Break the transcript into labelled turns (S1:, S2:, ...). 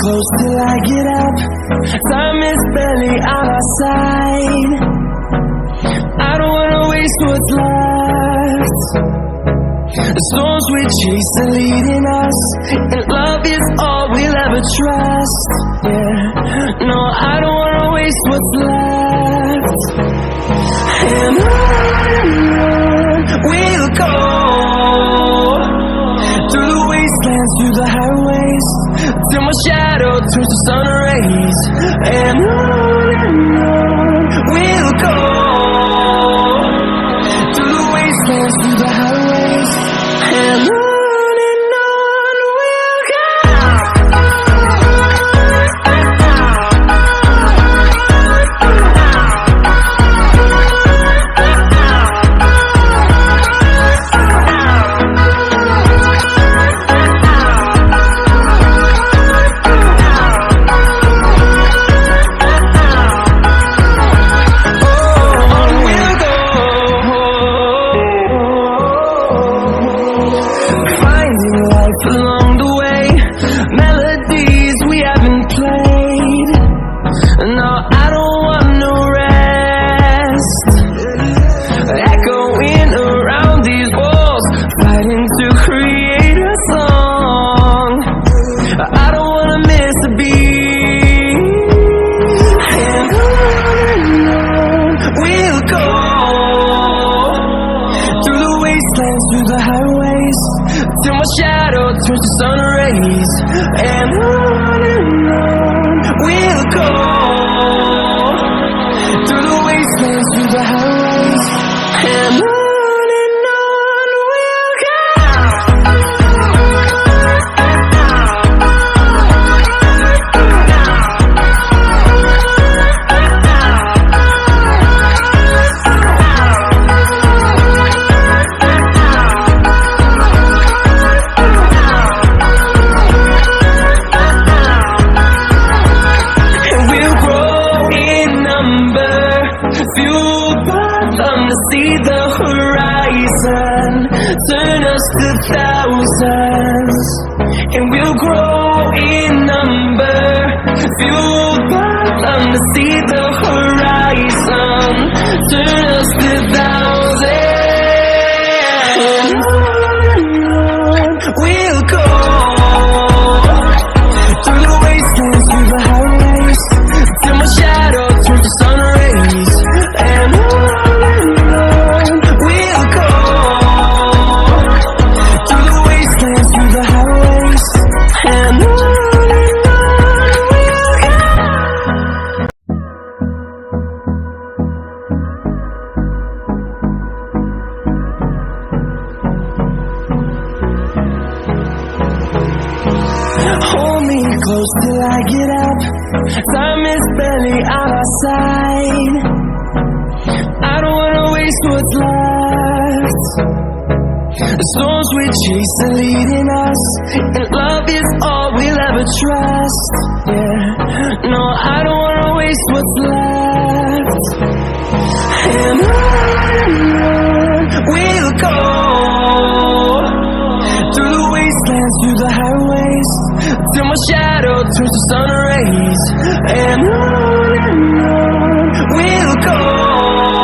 S1: close till I get up. Time is barely on our side. I don't wanna waste what's left. The storms we chase are leading us, and love is all we'll ever trust. Yeah, no, I don't wanna waste what's left. And on we'll go, through the wastelands, through the highways, till my shadow turns to sun rays. And on we'll go, through the wastelands, through the highways, and on we'll go. Along the way, melodies we haven't played. No, I don't want no rest. Echoing around these walls, fighting to create a song. I don't wanna miss a beat. And on we'll go, through the wastelands, through the highways, till my shadow turns to sun rays. And on we'll go, through the wastelands, through the highways, and on we'll go. See the horizon, turn us to thousands, and we'll grow in number. Fueled by them to see the horizon, turn us to thousands. And on we'll go, through the wastelands, through the highways, till my shadow turns to sun rays. And on close till I get up. Time is barely on our side. I don't wanna waste what's left. The storms we chase are leading us, and love is all we'll ever trust. Yeah, no, I don't wanna waste what's left. And on we'll go, through the wastelands, through the highways, till my shadow turns to sun rays. And on